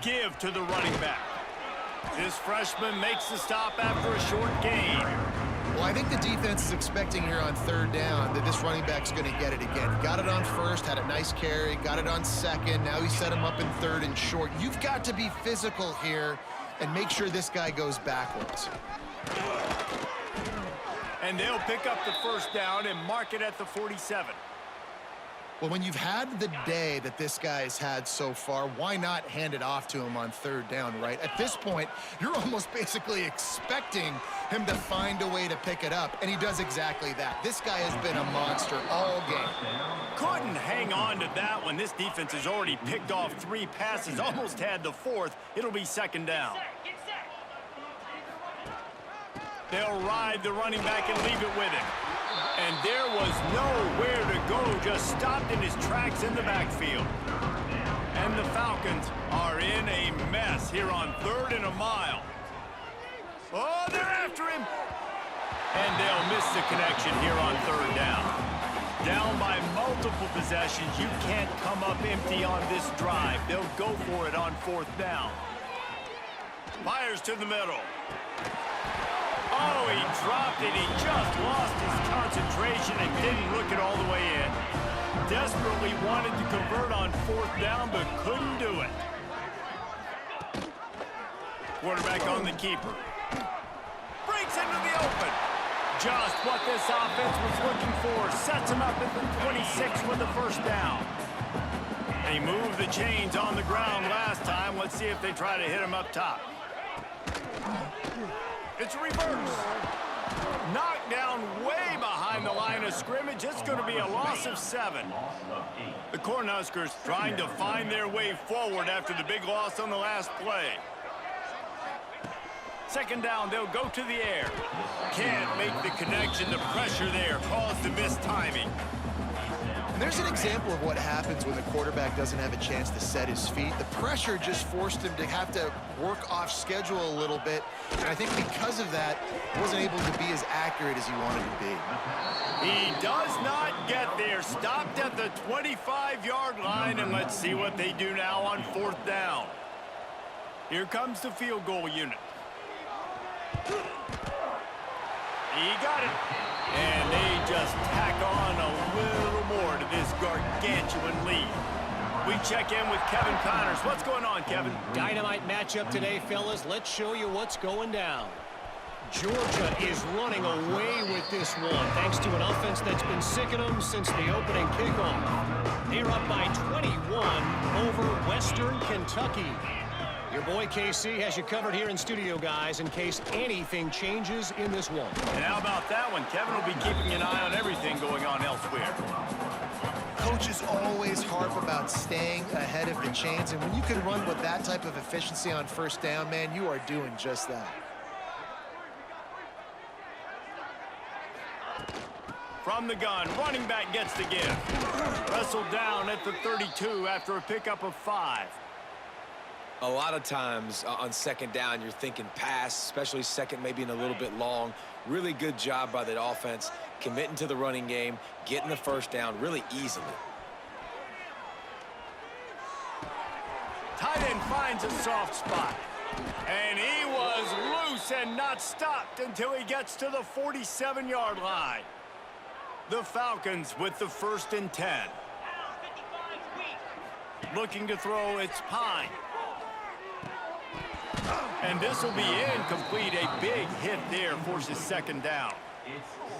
Give to the running back. This freshman makes the stop after a short gain. Well, I think the defense is expecting here on third down that this running back's going to get it again. Got it on first, had a nice carry, got it on second. Now he set him up in third and short. You've got to be physical here and make sure this guy goes backwards. And they'll pick up the first down and mark it at the 47. Well, when you've had the day that this guy's had so far, why not hand it off to him on third down, right? At this point, you're almost basically expecting him to find a way to pick it up, and he does exactly that. This guy has been a monster all game. Couldn't hang on to that one. This defense has already picked off 3 passes, almost had the 4th. It'll be second down. They'll ride the running back and leave it with him. And there was nowhere to go, just stopped in his tracks in the backfield. And the Falcons are in a mess here on 3rd and a mile. Oh, they're after him. And they'll miss the connection here on 3rd down. Down by multiple possessions, you can't come up empty on this drive. They'll go for it on 4th down. Fires to the middle. Oh, he dropped it. He just lost his concentration and didn't look it all the way in. Desperately wanted to convert on 4th down, but couldn't do it. Quarterback on the keeper. Breaks into the open. Just what this offense was looking for. Sets him up at the 26 with the first down. They moved the chains on the ground last time. Let's see if they try to hit him up top. It's a reverse. Knocked down way behind the line of scrimmage. It's going to be a loss of 7. The Cornhuskers trying to find their way forward after the big loss on the last play. Second down, they'll go to the air. Can't make the connection. The pressure there caused the missed timing. And there's an example of what happens when the quarterback doesn't have a chance to set his feet. The pressure just forced him to have to work off schedule a little bit. And I think because of that, he wasn't able to be as accurate as he wanted to be. He does not get there. Stopped at the 25-yard line, and let's see what they do now on 4th down. Here comes the field goal unit. He got it. And they just tack on a little more to this gargantuan lead. We check in with Kevin Connors. What's going on, Kevin? Dynamite matchup today, fellas. Let's show you what's going down. Georgia is running away with this one, thanks to an offense that's been sicking them since the opening kickoff. They're up by 21 over Western Kentucky. Your boy KC has you covered here in studio, guys, in case anything changes in this one. And how about that one? Kevin will be keeping an eye on everything going on elsewhere. Coaches always harp about staying ahead of the chains, and when you can run with that type of efficiency on 1st down, man, you are doing just that. From the gun, running back gets the give. Wrestled down at the 32 after a pickup of 5. A lot of times on 2nd down, you're thinking pass, especially second, maybe in a little bit long. Really good job by the offense, committing to the running game, getting the 1st down really easily. Tight end finds a soft spot. And he was loose and not stopped until he gets to the 47-yard line. The Falcons with the 1st and 10. Looking to throw, it's Pine. And this will be incomplete. A big hit there forces 2nd down.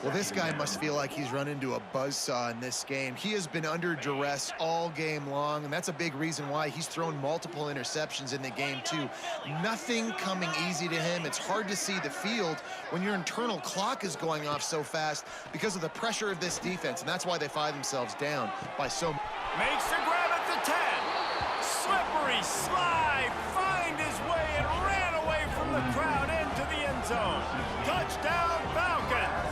Well, this guy must feel like he's run into a buzzsaw in this game. He has been under duress all game long, and that's a big reason why he's thrown multiple interceptions in the game, too. Nothing coming easy to him. It's hard to see the field when your internal clock is going off so fast because of the pressure of this defense, and that's why they find themselves down by so much. Makes the grab at the 10. Slippery slide. Find his way and ran away from the crowd into the end zone. Touchdown, Falcons.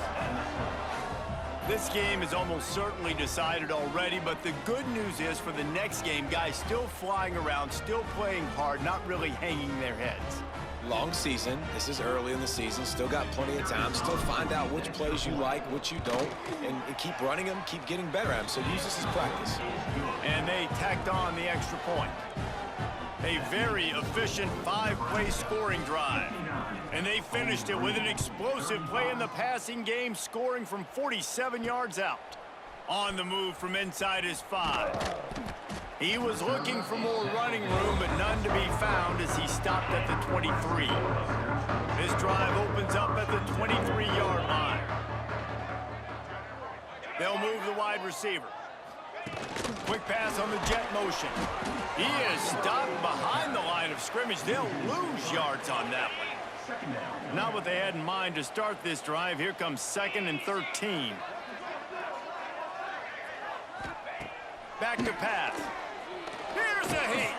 This game is almost certainly decided already, but the good news is for the next game, guys still flying around, still playing hard, not really hanging their heads. Long season. This is early in the season. Still got plenty of time. Still find out which plays you like, which you don't, and keep running them, keep getting better at them. So use this as practice. And they tacked on the extra point. A very efficient 5-play scoring drive. And they finished it with an explosive play in the passing game, scoring from 47 yards out. On the move from inside his 5. He was looking for more running room, but none to be found as he stopped at the 23. This drive opens up at the 23-yard line. They'll move the wide receiver. Quick pass on the jet motion. He is stopped behind the line of scrimmage. They'll lose yards on that one. Not what they had in mind to start this drive. Here comes 2nd and 13. Back to pass. Here's a hit.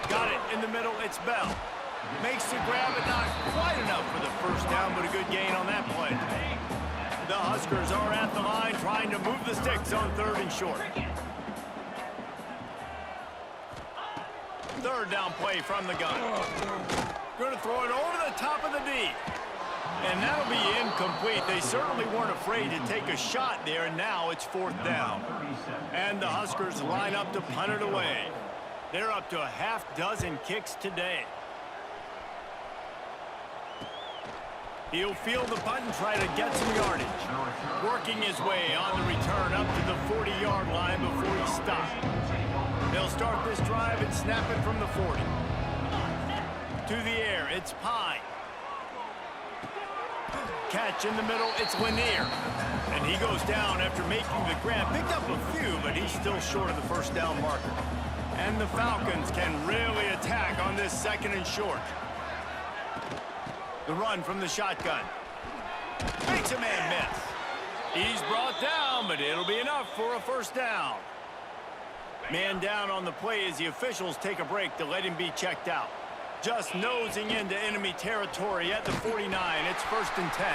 Got it in the middle. It's Bell. Makes the grab, but not quite enough for the first down, but a good gain on that play. The Huskers are at the line trying to move the sticks on 3rd and short. 3rd down play from the gun. Going to throw it over the top of the D. And that'll be incomplete. They certainly weren't afraid to take a shot there, and now it's 4th down. And the Huskers line up to punt it away. They're up to a half-dozen kicks today. He'll field the punt and try to get some yardage. Working his way on the return up to the 40-yard line before he stopped. They'll start this drive and snap it from the 40. To the air, it's Pine. Catch in the middle, it's Lanier. And he goes down after making the grab. Picked up a few, but he's still short of the first down marker. And the Falcons can really attack on this 2nd and short. The run from the shotgun. Makes a man miss. He's brought down, but it'll be enough for a first down. Man down on the play as the officials take a break to let him be checked out. Just nosing into enemy territory at the 49. It's 1st and 10.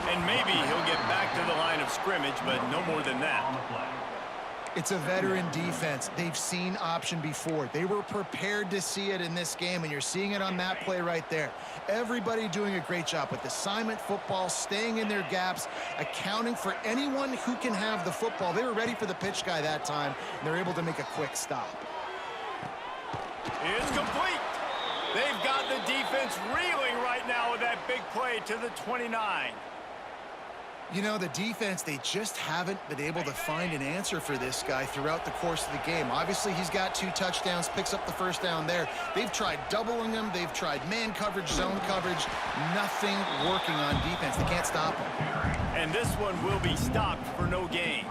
And maybe he'll get back to the line of scrimmage, but no more than that. It's a veteran defense. They've seen option before. They were prepared to see it in this game, and you're seeing it on that play right there. Everybody doing a great job with assignment football, staying in their gaps, accounting for anyone who can have the football. They were ready for the pitch guy that time, and they're able to make a quick stop. It's complete. They've got the defense reeling right now with that big play to the 29. You know, the defense, they just haven't been able to find an answer for this guy throughout the course of the game. Obviously, he's got 2 touchdowns, picks up the first down there. They've tried doubling him. They've tried man coverage, zone coverage. Nothing working on defense. They can't stop him. And this one will be stopped for no gain.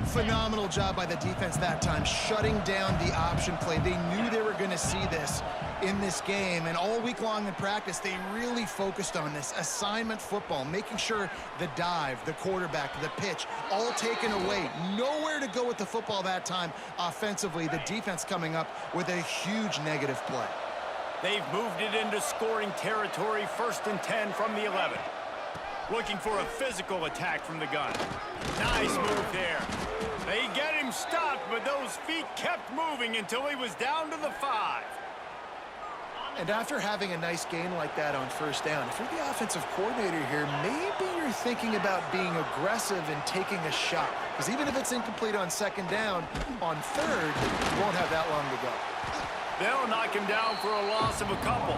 Phenomenal job by the defense that time, shutting down the option play. They knew they were going to see this in this game, and all week long in practice, they really focused on this assignment football, making sure the dive, the quarterback, the pitch, all taken away. Nowhere to go with the football that time offensively. The defense coming up with a huge negative play. They've moved it into scoring territory, 1st and 10 from the 11. Looking for a physical attack from the gun. Nice move there. They get him stopped, but those feet kept moving until he was down to the 5. And after having a nice gain like that on first down, if you're the offensive coordinator here, maybe you're thinking about being aggressive and taking a shot. Because even if it's incomplete on 2nd down, on 3rd, you won't have that long to go. They'll knock him down for a loss of a couple.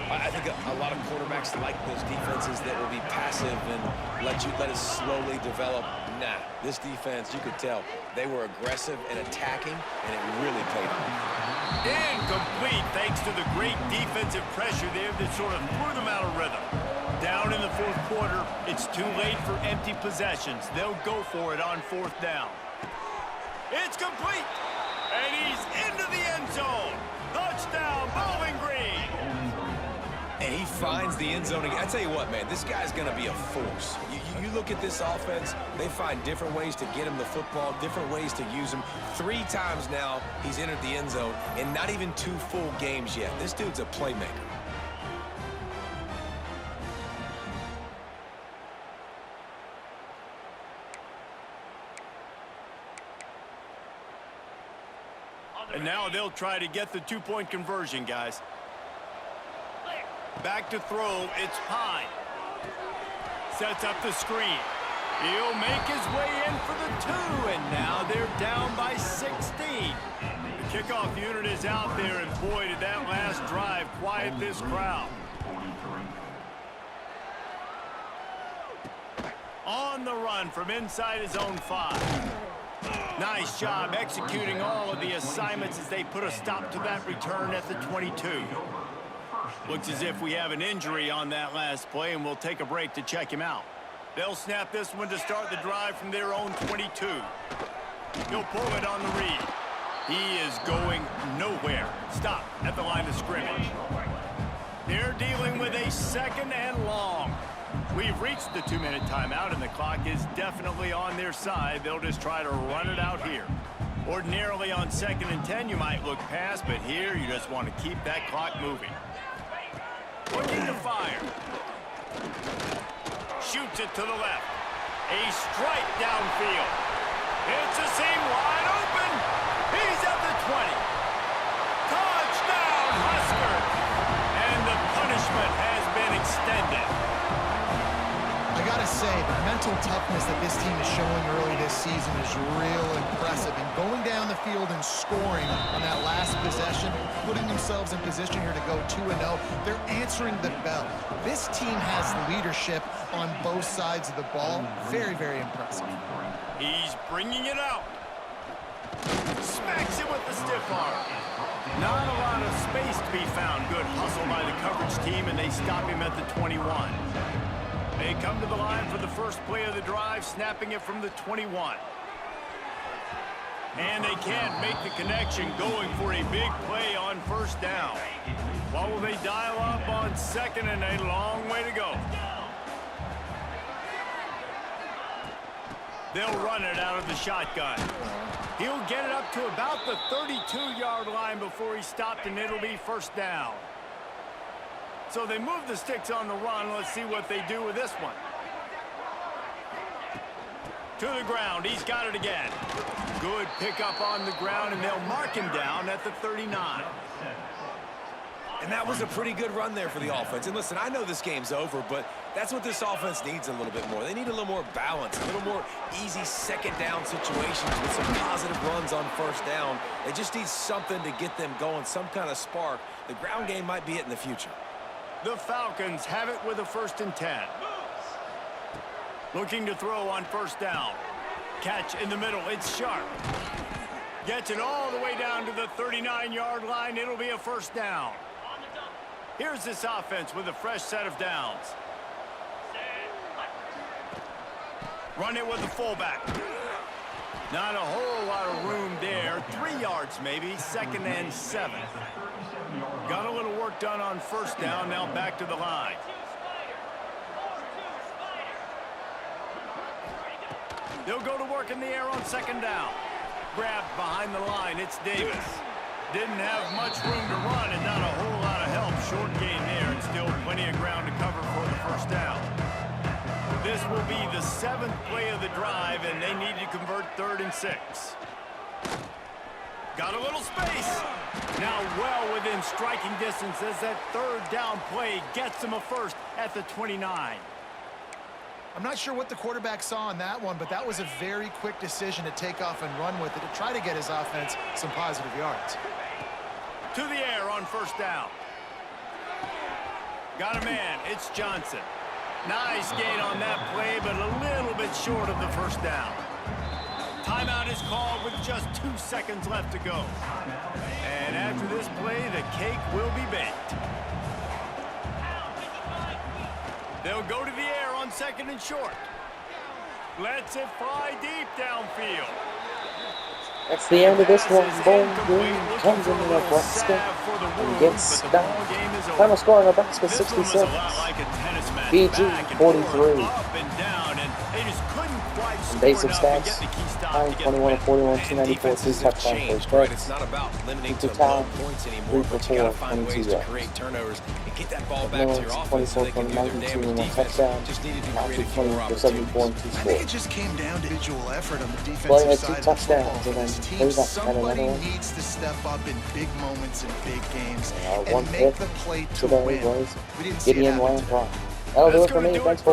I think a lot of quarterbacks like those defenses that will be passive and let it slowly develop. Nah, this defense, you could tell, they were aggressive and attacking, and it really paid off. Incomplete thanks to the great defensive pressure there that sort of threw them out of rhythm. Down in the 4th quarter, it's too late for empty possessions. They'll go for it on 4th down. It's complete, and he's into the end zone. Touchdown, Bowling Green. And he finds the end zone again. I tell you what, man, this guy's going to be a force. You look at this offense, they find different ways to get him the football, different ways to use him. 3 times now he's entered the end zone, and not even 2 full games yet. This dude's a playmaker. And now they'll try to get the two-point conversion, guys. Back to throw, it's Pine. Sets up the screen. He'll make his way in for the two, and now they're down by 16. The kickoff unit is out there, and boy, did that last drive quiet this crowd. On the run from inside his own 5. Nice job executing all of the assignments as they put a stop to that return at the 22. Looks as if we have an injury on that last play, and we'll take a break to check him out. They'll snap this one to start the drive from their own 22. He'll pull it on the read. He is going nowhere. Stop at the line of scrimmage. They're dealing with a 2nd and long. We've reached the 2-minute timeout, and the clock is definitely on their side. They'll just try to run it out here. Ordinarily on 2nd and 10, you might look past, but here you just want to keep that clock moving. Looking to fire. Shoots it to the left. A strike downfield. It's a seam wide open. He's at the 20. Touchdown, Husker. And the punishment has been extended. I gotta say, the mental toughness that this team is showing early this season is real impressive. And going down the field and scoring on that last possession, putting themselves in position here to go 2-0, they're answering the bell. This team has leadership on both sides of the ball. Very, very impressive. He's bringing it out. Smacks it with the stiff arm. Not a lot of space to be found. Good hustle by the coverage team, and they stop him at the 21. They come to the line for the first play of the drive, snapping it from the 21. And they can't make the connection, going for a big play on 1st down. What will they dial up on 2nd, and a long way to go? They'll run it out of the shotgun. He'll get it up to about the 32-yard line before he's stopped, and it'll be 1st down. So they move the sticks on the run. Let's see what they do with this one. To the ground. He's got it again. Good pickup on the ground, and they'll mark him down at the 39. And that was a pretty good run there for the offense. And listen, I know this game's over, but that's what this offense needs a little bit more. They need a little more balance, a little more easy 2nd down situations with some positive runs on 1st down. They just need something to get them going, some kind of spark. The ground game might be it in the future. The Falcons have it with a 1st and 10. Looking to throw on 1st down. Catch in the middle. It's Sharp. Gets it all the way down to the 39-yard line. It'll be a 1st down. Here's this offense with a fresh set of downs. Run it with the fullback. Not a whole lot of room there. 3 yards maybe. 2nd and 7. Got a little work done on 1st down. Now back to the line. They'll go to work in the air on 2nd down. Grabbed behind the line. It's Davis. Didn't have much room to run and not a whole lot of help. Short gain there, and still plenty of ground to cover for the 1st down. This will be the 7th play of the drive, and they need to convert 3rd and 6. Got a little space. Now well within striking distance as that 3rd down play gets them a 1st at the 29. I'm not sure what the quarterback saw on that one, but that was a very quick decision to take off and run with it to try to get his offense some positive yards. To the air on 1st down. Got a man. It's Johnson. Nice gain on that play, but a little bit short of the 1st down. Timeout is called with just 2 seconds left to go. And after this play, the cake will be baked. They'll go to the air on 2nd and short. Lets it fly deep downfield. That's the end of this one. Bowling Green comes into Nebraska and gets stopped. Final score, Nebraska 66. BG 43. Basic stats. lot to get the win. 21-41, And 294, defenses 2 have touchdowns, changed, 4 right? picks. It's not about limiting Two to low touchdowns, points 3 anymore, for but you got 4, to find 22 ways to yards. create turnovers and get that ball back to McMillan's your offense so they can do their 24 for damage. 92 and 1 Defense touchdown. just needed to Now create a few 20 more for 74 opportunities. and 2 I think it scores. just came down to individual effort on the Blair defensive had 2 side of the football touchdowns, for and then this team. Blair's had another Somebody one. needs to step up in big moments in big games One and make pick the play to today win. was We didn't see it Gideon happen today. Lamb. That'll do it for me. Thanks for watching.